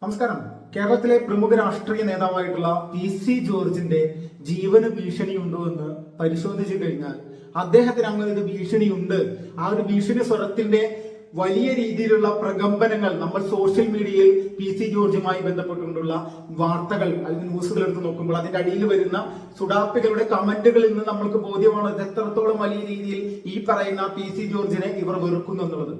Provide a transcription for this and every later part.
നമസ്കാരം. കേരളത്തിലെ പ്രമുഖ രാഷ്ട്രീയ നേതാവായിട്ടുള്ള പി.സി. ജോർജിന്റെ ജീവന് ഭീഷണിയുണ്ടോ എന്ന് പരിശോധിച്ചു കഴിഞ്ഞാൽ അദ്ദേഹത്തിന് അങ്ങനെ ഒരു ഭീഷണിയുണ്ട്. ആ ഒരു ഭീഷണി സ്വരത്തിന്റെ വലിയ രീതിയിലുള്ള പ്രകമ്പനങ്ങൾ നമ്മൾ സോഷ്യൽ മീഡിയയിൽ പി.സി. ജോർജുമായി ബന്ധപ്പെട്ടുകൊണ്ടുള്ള വാർത്തകൾ അല്ലെങ്കിൽ ന്യൂസുകൾ എടുത്ത് നോക്കുമ്പോൾ അതിന്റെ അടിയിൽ വരുന്ന സുഡാപ്പികളുടെ കമന്റുകളിൽ നിന്ന് നമ്മൾക്ക് ബോധ്യമാണ് ഇത് എത്രത്തോളം വലിയ രീതിയിൽ ഈ പറയുന്ന പി.സി. ജോർജിനെ ഇവർ വെറുക്കുന്നു എന്നുള്ളത്.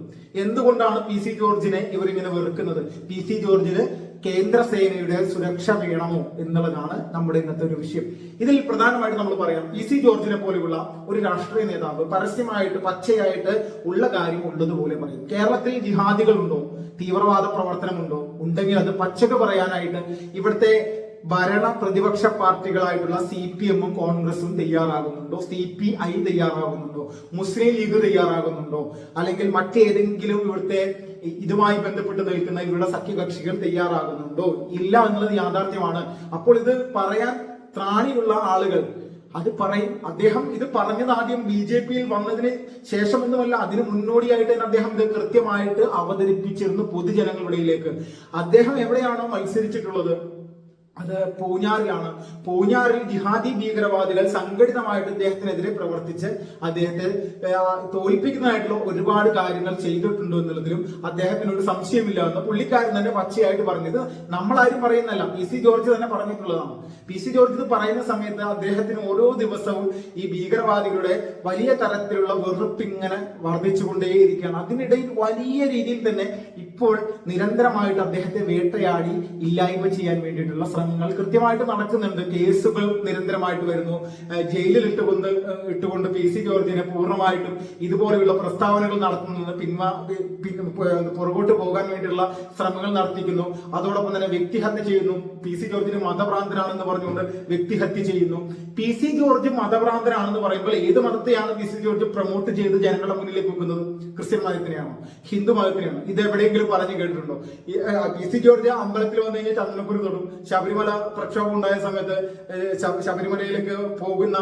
എന്തുകൊണ്ടാണ് പി.സി. ജോർജിനെ ഇവർ ഇങ്ങനെ വെറുക്കുന്നത്? പി.സി. ജോർജിന് കേന്ദ്രസേനയുടെ സുരക്ഷ വേണമോ എന്നുള്ളതാണ് നമ്മുടെ ഇന്നത്തെ ഒരു വിഷയം. ഇതിൽ പ്രധാനമായിട്ട് നമ്മൾ പറയാം, പി.സി. ജോർജിനെ പോലെയുള്ള ഒരു രാഷ്ട്രീയ നേതാവ് പരസ്യമായിട്ട് പച്ചയായിട്ട് ഉള്ള കാര്യം ഉള്ളതുപോലെ പറയും. കേരളത്തിൽ ജിഹാദികളുണ്ടോ, തീവ്രവാദ പ്രവർത്തനമുണ്ടോ? ഉണ്ടെങ്കിൽ അത് പച്ചക പറയാനായിട്ട് ഇവിടുത്തെ ഭരണ പ്രതിപക്ഷ പാർട്ടികളായിട്ടുള്ള CPM-ഉം കോൺഗ്രസും തയ്യാറാകുന്നുണ്ടോ? CPI തയ്യാറാകുന്നുണ്ടോ? മുസ്ലിം ലീഗ് തയ്യാറാകുന്നുണ്ടോ? അല്ലെങ്കിൽ മറ്റേതെങ്കിലും ഇവിടുത്തെ ഇതുമായി ബന്ധപ്പെട്ട് നിൽക്കുന്ന ഇവരുടെ സഖ്യകക്ഷികൾ തയ്യാറാകുന്നുണ്ടോ? ഇല്ല എന്നുള്ളത് യാഥാർത്ഥ്യമാണ്. അപ്പോൾ ഇത് പറയാൻ ത്രാണിയുള്ള ആളുകൾ അത് പറയും. അദ്ദേഹം ഇത് പറഞ്ഞത് ആദ്യം BJP-യിൽ വന്നതിന് ശേഷമൊന്നുമല്ല, അതിന് മുന്നോടിയായിട്ട് തന്നെ അദ്ദേഹം ഇത് കൃത്യമായിട്ട് അവതരിപ്പിച്ചിരുന്നു പൊതുജനങ്ങളിടയിലേക്ക്. അദ്ദേഹം എവിടെയാണോ മത്സരിച്ചിട്ടുള്ളത് അത് പൂഞ്ഞാറിലാണ്. പൂഞ്ഞാറിൽ ജിഹാദി ഭീകരവാദികൾ സംഘടിതമായിട്ട് ഇദ്ദേഹത്തിനെതിരെ പ്രവർത്തിച്ച് അദ്ദേഹത്തെ തോൽപ്പിക്കുന്നതായിട്ടുള്ള ഒരുപാട് കാര്യങ്ങൾ ചെയ്തിട്ടുണ്ടോ എന്നുള്ളതിലും അദ്ദേഹത്തിനൊരു സംശയമില്ല എന്ന് പുള്ളിക്കാരൻ തന്നെ പച്ചയായിട്ട് പറഞ്ഞത് നമ്മളാരും പറയുന്നല്ല, പി.സി. ജോർജ് തന്നെ പറഞ്ഞിട്ടുള്ളതാണ്. പി.സി. ജോർജ് ഇത് പറയുന്ന സമയത്ത് അദ്ദേഹത്തിന് ഓരോ ദിവസവും ഈ ഭീകരവാദികളുടെ വലിയ തരത്തിലുള്ള വെറുപ്പിങ്ങനെ വർദ്ധിച്ചുകൊണ്ടേയിരിക്കുകയാണ്. അതിനിടയിൽ വലിയ രീതിയിൽ തന്നെ ഇപ്പോൾ നിരന്തരമായിട്ട് അദ്ദേഹത്തെ വേട്ടയാടി ഇല്ലായ്മ ചെയ്യാൻ വേണ്ടിയിട്ടുള്ള ശ്രമങ്ങൾ കൃത്യമായിട്ട് നടക്കുന്നുണ്ട്. കേസുകൾ നിരന്തരമായിട്ട് വരുന്നു. ജയിലിൽ ഇട്ടുകൊണ്ട് പി.സി. ജോർജിനെ പൂർണ്ണമായിട്ടും ഇതുപോലെയുള്ള പ്രസ്താവനകൾ നടത്തുന്നത് പുറകോട്ട് പോകാൻ വേണ്ടിയുള്ള ശ്രമങ്ങൾ നടത്തിക്കുന്നു. അതോടൊപ്പം തന്നെ വ്യക്തിഹത്യ ചെയ്യുന്നു. പി.സി. ജോർജിന് മതഭ്രാന്തനാണെന്ന് പറഞ്ഞുകൊണ്ട് വ്യക്തിഹത്യ ചെയ്യുന്നു. പി.സി. ജോർജ് മതഭ്രാന്തനാണെന്ന് പറയുമ്പോൾ ഏത് മതത്തെയാണ് പി.സി. ജോർജ് പ്രൊമോട്ട് ചെയ്ത് ജനങ്ങളുടെ മുന്നിലേക്ക് വെക്കുന്നത്? ക്രിസ്ത്യൻ മതത്തിനെയാണോ, ഹിന്ദു മതത്തിനെയാണോ? ഇത് എവിടെയെങ്കിലും പറഞ്ഞു കേട്ടിട്ടുണ്ടോ? പി.സി. ജോർജ് അമ്പലത്തിൽ വന്നു കഴിഞ്ഞാൽ ചന്ദനക്കുരു തൊടും. ശബരിമല പ്രക്ഷോഭം ഉണ്ടായ സമയത്ത് ശബരിമലയിലേക്ക് പോകുന്ന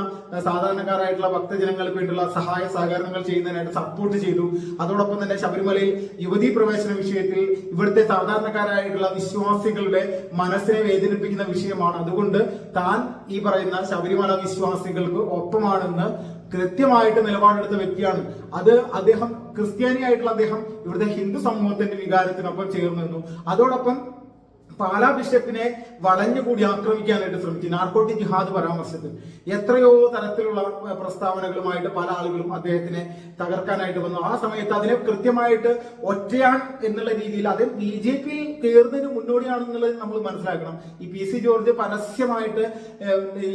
സാധാരണക്കാരായിട്ടുള്ള ഭക്തജനങ്ങൾക്ക് വേണ്ടിയുള്ള സഹായ സഹകരണങ്ങൾ ചെയ്യുന്നതിനായിട്ട് സപ്പോർട്ട് ചെയ്തു. അതോടൊപ്പം തന്നെ ശബരിമലയിൽ യുവതീ പ്രവേശന വിഷയത്തിൽ ഇവിടുത്തെ സാധാരണക്കാരായിട്ടുള്ള വിശ്വാസികളുടെ മനസ്സിനെ വേദനിപ്പിക്കുന്ന വിഷയമാണ്. അതുകൊണ്ട് താൻ ഈ പറയുന്ന ശബരിമല വിശ്വാസികൾക്ക് ഒപ്പമാണെന്ന് കൃത്യമായിട്ട് നിലപാടെടുത്ത വ്യക്തിയാണ്. അത് അദ്ദേഹം ക്രിസ്ത്യാനിയായിട്ടുള്ള അദ്ദേഹം ഇവിടുത്തെ ഹിന്ദു സമൂഹത്തിന്റെ വികാരത്തിനൊപ്പം ചേർന്നു നിന്നു. അതോടൊപ്പം പാലാ ബിഷപ്പിനെ വളഞ്ഞുകൂടി ആക്രമിക്കാനായിട്ട് ശ്രമിച്ചു. നാർക്കോട്ടിക് ജിഹാദ് പരാമർശത്തിൽ എത്രയോ തരത്തിലുള്ള പ്രസ്താവനകളുമായിട്ട് പല ആളുകളും അദ്ദേഹത്തിനെ തകർക്കാനായിട്ട് വന്നു. ആ സമയത്ത് അതിനെ കൃത്യമായിട്ട് ഒറ്റയാൻ എന്നുള്ള രീതിയിൽ അത് BJP-യിൽ കയറുന്നതിന് മുന്നോടിയാണെന്നുള്ളത് നമ്മൾ മനസ്സിലാക്കണം. ഈ പി.സി. ജോർജ് പരസ്യമായിട്ട്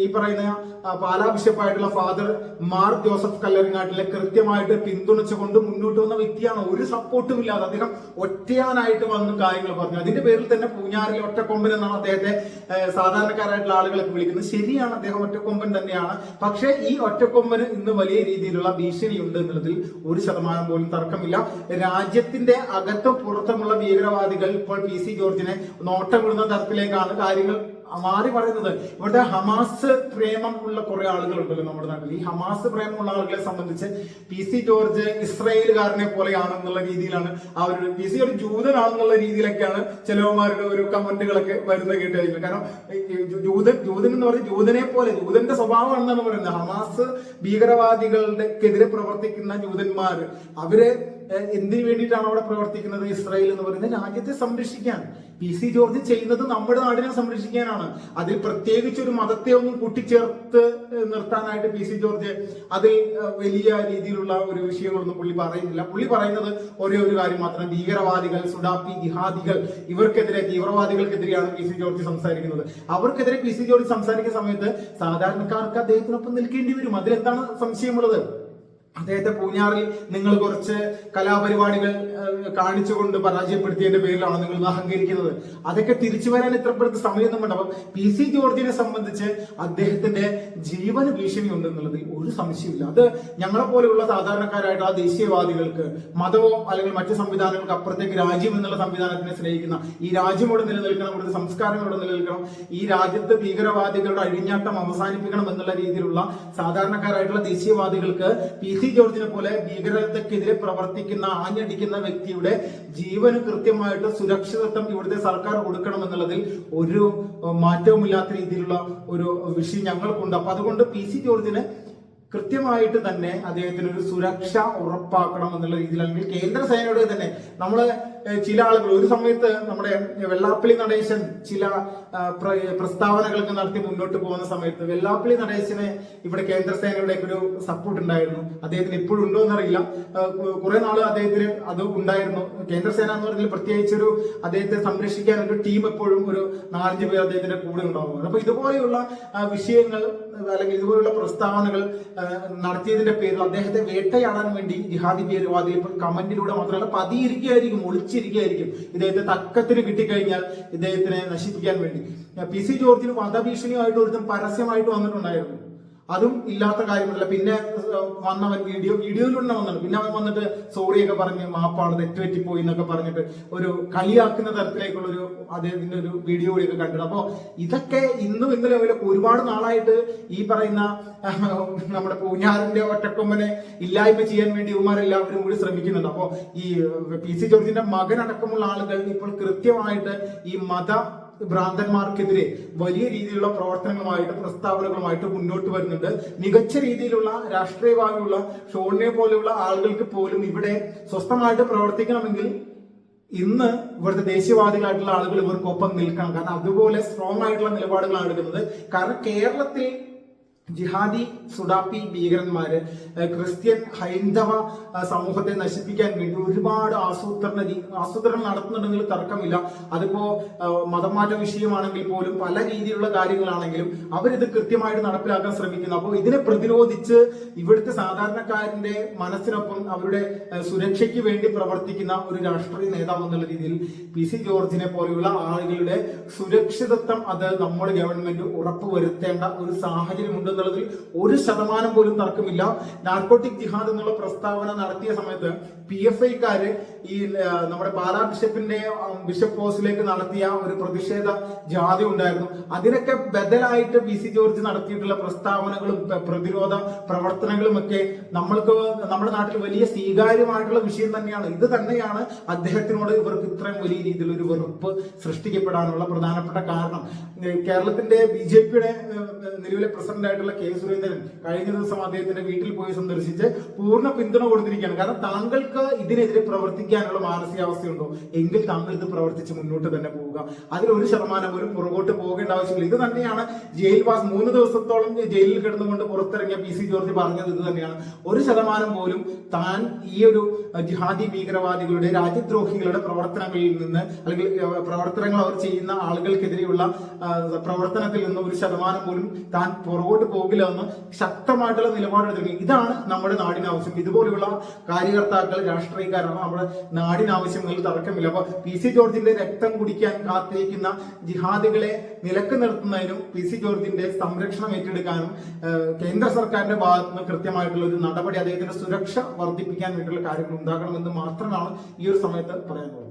ഈ പറയുന്ന പാലാ ബിഷപ്പായിട്ടുള്ള ഫാദർ മാർ ജോസഫ് കല്ലറിങ്ങാട്ടിലെ കൃത്യമായിട്ട് പിന്തുണച്ചുകൊണ്ട് മുന്നോട്ട് വന്ന വ്യക്തിയാണ്. ഒരു സപ്പോർട്ടും ഇല്ലാതെ അദ്ദേഹം ഒറ്റയാനായിട്ട് വന്ന് കാര്യങ്ങൾ പറഞ്ഞു. അതിന്റെ പേരിൽ തന്നെ പൂഞ്ഞാറിൽ ഒറ്റക്കൊമ്പൻ എന്നാണ് അദ്ദേഹത്തെ സാധാരണക്കാരായിട്ടുള്ള ആളുകളൊക്കെ വിളിക്കുന്നത്. ശരിയാണ്, അദ്ദേഹം ഒറ്റക്കൊമ്പൻ തന്നെയാണ്. പക്ഷേ ഈ ഒറ്റക്കൊമ്പന് ഇന്ന് വലിയ രീതിയിലുള്ള ഭീഷണിയുണ്ട് എന്നുള്ളതിൽ 1% പോലും തർക്കമില്ല. രാജ്യത്തിന്റെ അകത്തും പുറത്തുമുള്ള ഭീകരവാദികൾ ഇപ്പോൾ പി.സി. ജോർജിനെ നോട്ടം വിടുന്ന തരത്തിലേക്കാണ് കാര്യങ്ങൾ മാറി പറയുന്നത്. ഇവിടുത്തെ ഹമാസ് പ്രേമം ഉള്ള കുറെ ആളുകളുണ്ടല്ലോ നമ്മുടെ നാട്ടിൽ. ഈ ഹമാസ് പ്രേമമുള്ള ആളുകളെ സംബന്ധിച്ച് പി.സി. ജോർജ് ഇസ്രായേലുകാരനെ പോലെയാണെന്നുള്ള രീതിയിലാണ് പി.സി. ഒരു ജൂതനാണെന്നുള്ള രീതിയിലൊക്കെയാണ് ചിലവന്മാരുടെ ഒരു കമന്റുകളൊക്കെ വരുന്നത് കേട്ടായിരിക്കും. കാരണം ജൂതൻ എന്ന് പറഞ്ഞാൽ ജൂതനെ പോലെ, ജൂതന്റെ സ്വഭാവമാണെന്നാണ് പറയുന്നത്. ഹമാസ് ഭീകരവാദികൾക്കെതിരെ പ്രവർത്തിക്കുന്ന ജൂതന്മാർ അവര് എന്തിനു വേണ്ടിയിട്ടാണ് അവിടെ പ്രവർത്തിക്കുന്നത്? ഇസ്രായേൽ എന്ന് പറയുന്ന രാജ്യത്തെ സംരക്ഷിക്കാൻ. പി.സി. ജോർജ് ചെയ്യുന്നത് നമ്മുടെ നാടിനെ സംരക്ഷിക്കാനാണ്. അതിൽ പ്രത്യേകിച്ച് ഒരു മതത്തെ ഒന്നും കൂട്ടിച്ചേർത്ത് നിർത്താനായിട്ട് പി.സി. ജോർജ് അതിൽ വലിയ രീതിയിലുള്ള ഒരു വിഷയങ്ങളൊന്നും പുള്ളി പറയുന്നില്ല. പുള്ളി പറയുന്നത് ഒരേ ഒരു കാര്യം മാത്രം: ഭീകരവാദികൾ, സുഡാപ്പി, ജിഹാദികൾ, ഇവർക്കെതിരെ, തീവ്രവാദികൾക്കെതിരെയാണ് പി.സി. ജോർജ് സംസാരിക്കുന്നത്. അവർക്കെതിരെ പി.സി. ജോർജ് സംസാരിക്കുന്ന സമയത്ത് സാധാരണക്കാർക്ക് അദ്ദേഹത്തിനൊപ്പം നിൽക്കേണ്ടി വരും. അതിലെന്താണ് സംശയമുള്ളത്? അദ്ദേഹത്തെ പൂഞ്ഞാറിൽ നിങ്ങൾ കുറച്ച് കലാപരിപാടികൾ കാണിച്ചുകൊണ്ട് പരാജയപ്പെടുത്തിയതിന്റെ പേരിലാണ് നിങ്ങൾ അഹങ്കരിക്കുന്നത്. അതൊക്കെ തിരിച്ചു വരാൻ ഇത്രപ്പെടുത്ത സമയമൊന്നും വേണ്ട. അപ്പം പി.സി. ജോർജിനെ സംബന്ധിച്ച് അദ്ദേഹത്തിന്റെ ജീവന് ഭീഷണി ഉണ്ടെന്നുള്ളതിൽ ഒരു സംശയമില്ല. അത് ഞങ്ങളെ പോലെയുള്ള സാധാരണക്കാരായിട്ടുള്ള ദേശീയവാദികൾക്ക്, മതമോ അല്ലെങ്കിൽ മറ്റു സംവിധാനങ്ങൾക്ക് അപ്പുറത്തേക്ക് രാജ്യം എന്നുള്ള സംവിധാനത്തിനെ സ്നേഹിക്കുന്ന, ഈ രാജ്യം ഇവിടെ നിലനിൽക്കണം, ഇവിടുത്തെ സംസ്കാരം ഇവിടെ നിലനിൽക്കണം, ഈ രാജ്യത്ത് ഭീകരവാദികളുടെ അഴിഞ്ഞാട്ടം അവസാനിപ്പിക്കണം എന്നുള്ള രീതിയിലുള്ള സാധാരണക്കാരായിട്ടുള്ള ദേശീയവാദികൾക്ക് പി.സി. ജോർജിനെ പോലെ ഭീകരതയ്ക്കെതിരെ പ്രവർത്തിക്കുന്ന, ആഞ്ഞടിക്കുന്ന വ്യക്തിയുടെ ജീവന് കൃത്യമായിട്ട് സുരക്ഷിതത്വം ഇവിടുത്തെ സർക്കാർ കൊടുക്കണമെന്നുള്ളതിൽ ഒരു മാറ്റവുമില്ലാത്ത രീതിയിലുള്ള ഒരു വിഷയം ഞങ്ങൾക്കുണ്ട്. അപ്പൊ അതുകൊണ്ട് PC ജോർജിന് കൃത്യമായിട്ട് തന്നെ അദ്ദേഹത്തിന് ഒരു സുരക്ഷ ഉറപ്പാക്കണം എന്നുള്ള രീതിയിൽ, അല്ലെങ്കിൽ കേന്ദ്ര സേനയുടെ തന്നെ നമ്മള് ചില ആളുകൾ ഒരു സമയത്ത് നമ്മുടെ വെള്ളാപ്പള്ളി നടേശൻ ചില പ്രസ്താവനകളൊക്കെ നടത്തി മുന്നോട്ട് പോകുന്ന സമയത്ത് വെള്ളാപ്പള്ളി നടേശന് ഇവിടെ കേന്ദ്ര സേനയുടെ ഒരു സപ്പോർട്ട് ഉണ്ടായിരുന്നു. അദ്ദേഹത്തിന് ഇപ്പോഴും ഉണ്ടോ എന്നറിയില്ല. കുറെ നാള് അദ്ദേഹത്തിന് അത് ഉണ്ടായിരുന്നു. കേന്ദ്ര സേന എന്ന് പറഞ്ഞാൽ പ്രത്യേകിച്ച് ഒരു അദ്ദേഹത്തെ സംരക്ഷിക്കാൻ ഒരു ടീം എപ്പോഴും ഒരു 4-5 പേർ അദ്ദേഹത്തിന്റെ കൂടെ ഉണ്ടാവും. അപ്പൊ ഇതുപോലെയുള്ള വിഷയങ്ങൾ അല്ലെങ്കിൽ ഇതുപോലുള്ള പ്രസ്താവനകൾ നടത്തിയതിന്റെ പേരിൽ അദ്ദേഹത്തെ വേട്ടയാടാൻ വേണ്ടി ജിഹാദി ഭീകരവാദികൾ ഇപ്പോൾ കമന്റിലൂടെ മാത്രമല്ല പതിയിരിക്കുകയായിരിക്കും, ഒളിച്ചിരിക്കുകയായിരിക്കും. ഇദ്ദേഹത്തെ തക്കത്തിന് കിട്ടിക്കഴിഞ്ഞാൽ ഇദ്ദേഹത്തിനെ നശിപ്പിക്കാൻ വേണ്ടി. PC ജോർജിന് വധഭീഷണിയായിട്ട് ഒരുത്തം പരസ്യമായിട്ട് വന്നിട്ടുണ്ടായിരുന്നു. അതും ഇല്ലാത്ത കാര്യമല്ല. പിന്നെ വന്നവൻ വീഡിയോയിലൂടെ വന്നത്. പിന്നെ അവൻ വന്നിട്ട് സോറിയൊക്കെ പറഞ്ഞ് മാപ്പാണ് തെറ്റുപറ്റിപ്പോയി എന്നൊക്കെ പറഞ്ഞിട്ട് ഒരു കളിയാക്കുന്ന തരത്തിലേക്കുള്ള ഒരു അദ്ദേഹത്തിന്റെ ഒരു വീഡിയോ കൂടിയൊക്കെ കണ്ടത്. അപ്പോ ഇതൊക്കെ ഇന്നും ഇന്നലെ ഒരുപാട് നാളായിട്ട് ഈ പറയുന്ന നമ്മുടെ പൂഞ്ഞാറിന്റെ ഒറ്റക്കൊമ്പനെ ഇല്ലായ്മ ചെയ്യാൻ വേണ്ടി ഇവന്മാരെല്ലാവരും കൂടി ശ്രമിക്കുന്നുണ്ട്. അപ്പോ ഈ PC ജോർജിന്റെ മകനടക്കമുള്ള ആളുകൾ ഇപ്പോൾ കൃത്യമായിട്ട് ഈ ഭ്രാന്തന്മാർക്കെതിരെ വലിയ രീതിയിലുള്ള പ്രവർത്തനങ്ങളുമായിട്ട് പ്രസ്താവനകളുമായിട്ട് മുന്നോട്ട് വരുന്നുണ്ട്. മികച്ച രീതിയിലുള്ള രാഷ്ട്രീയഭാവിയുള്ള ഷോണിനെ പോലെയുള്ള ആളുകൾക്ക് പോലും ഇവിടെ സ്വസ്ഥമായിട്ട് പ്രവർത്തിക്കണമെങ്കിൽ ഇന്ന് ഇവിടുത്തെ ദേശീയവാദികളായിട്ടുള്ള ആളുകൾ ഇവർക്കൊപ്പം നിൽക്കണം. കാരണം അതുപോലെ സ്ട്രോങ് ആയിട്ടുള്ള നിലപാടുകളാണ് എടുക്കുന്നത്. കാരണം കേരളത്തിൽ ജിഹാദി സുഡാപ്പി ഭീകരന്മാര് ക്രിസ്ത്യൻ ഹൈന്ദവ സമൂഹത്തെ നശിപ്പിക്കാൻ വേണ്ടി ഒരുപാട് ആസൂത്രണം നടത്തുന്നുണ്ടെങ്കിൽ തർക്കമില്ല. അതിപ്പോ മതമാറ്റ വിഷയമാണെങ്കിൽ പോലും പല രീതിയിലുള്ള കാര്യങ്ങളാണെങ്കിലും അവരിത് കൃത്യമായിട്ട് നടപ്പിലാക്കാൻ ശ്രമിക്കുന്നു. അപ്പോൾ ഇതിനെ പ്രതിരോധിച്ച് ഇവിടുത്തെ സാധാരണക്കാരന്റെ മനസ്സിനൊപ്പം അവരുടെ സുരക്ഷയ്ക്ക് വേണ്ടി പ്രവർത്തിക്കുന്ന ഒരു രാഷ്ട്രീയ നേതാവ് എന്നുള്ള രീതിയിൽ PC ജോർജിനെ പോലെയുള്ള ആളുകളുടെ സുരക്ഷിതത്വം അത് നമ്മുടെ ഗവൺമെന്റ് ഉറപ്പുവരുത്തേണ്ട ഒരു സാഹചര്യമുണ്ട് എന്നുള്ളതിൽ 1% പോലും തർക്കമില്ല. നാർക്കോട്ടിക് ജിഹാദ് എന്നുള്ള പ്രസ്താവന നടത്തിയ സമയത്ത് PFIക്കാര് ഈ നമ്മുടെ പാലാ ബിഷപ്പ് ഹൗസിലേക്ക് നടത്തിയ ഒരു പ്രതിഷേധ ജാഥ ഉണ്ടായിരുന്നു. അതിനൊക്കെ ബദലായിട്ട് PC ജോർജ് നടത്തിയിട്ടുള്ള പ്രസ്താവനകളും പ്രതിരോധ പ്രവർത്തനങ്ങളും ഒക്കെ നമ്മുടെ നാട്ടിൽ വലിയ സ്വീകാര്യമായിട്ടുള്ള വിഷയം തന്നെയാണ്. ഇത് തന്നെയാണ് അദ്ദേഹത്തിനോട് ഇവർക്ക് ഇത്രയും വലിയ രീതിയിൽ ഒരു വെറുപ്പ് സൃഷ്ടിക്കപ്പെടാനുള്ള പ്രധാനപ്പെട്ട കാരണം. കേരളത്തിന്റെ BJPയുടെ നിലവിലെ പ്രസിഡന്റ് ആയിട്ടുള്ള K സുരേന്ദ്രൻ കഴിഞ്ഞ ദിവസം അദ്ദേഹത്തിന്റെ വീട്ടിൽ പോയി സന്ദർശിച്ച് പൂർണ്ണ പിന്തുണ കൊടുത്തിരിക്കുകയാണ്. കാരണം താങ്കൾക്ക് ഇതിനെതിരെ പ്രവർത്തിക്കാനുള്ള മാനസികാവസ്ഥയുണ്ടോ എങ്കിൽ താങ്കൾ ഇത് പ്രവർത്തിച്ച് മുന്നോട്ട് തന്നെ പോവുക. അതിൽ 1% പോലും പുറകോട്ട് പോകേണ്ട ആവശ്യമില്ല. ഇത് തന്നെയാണ് ജയിൽവാസ് 3 ദിവസത്തോളം ജയിലിൽ കിടന്നുകൊണ്ട് പുറത്തിറങ്ങിയ PC ജോർജ് പറഞ്ഞത്. ഇത് തന്നെയാണ് 1% പോലും താൻ ഈ ഒരു ജിഹാദി ഭീകരവാദികളുടെ രാജ്യദ്രോഹികളുടെ പ്രവർത്തനങ്ങളിൽ നിന്ന് അല്ലെങ്കിൽ പ്രവർത്തനങ്ങൾ അവർ ചെയ്യുന്ന ആളുകൾക്കെതിരെയുള്ള പ്രവർത്തനത്തിൽ നിന്ന് 1% പോലും താൻ പുറകോട്ട് പോകില്ല എന്ന് ശക്തമായിട്ടുള്ള നിലപാടെടുത്തിരിക്കുന്നത്. ഇതാണ് നമ്മുടെ നാടിന് ആവശ്യം. ഇതുപോലെയുള്ള കാര്യകർത്താക്കൾ രാഷ്ട്രീയക്കാരാണ് നമ്മുടെ നാടിന് ആവശ്യങ്ങളിൽ തർക്കമില്ല. അപ്പൊ PC ജോർജിന്റെ രക്തം കുടിക്കാൻ കാത്തിരിക്കുന്ന ജിഹാദികളെ നിലക്ക് നിർത്തുന്നതിനും PC ജോർജിന്റെ സംരക്ഷണം ഏറ്റെടുക്കാനും കേന്ദ്ര സർക്കാരിന്റെ ഭാഗത്ത് നിന്ന് കൃത്യമായിട്ടുള്ള ഒരു നടപടി അദ്ദേഹത്തിന്റെ സുരക്ഷ വർദ്ധിപ്പിക്കാൻ വേണ്ടിയുള്ള കാര്യങ്ങൾ ഉണ്ടാകണമെന്ന് മാത്രമാണ് ഈ ഒരു സമയത്ത് പറയാനുള്ളത്.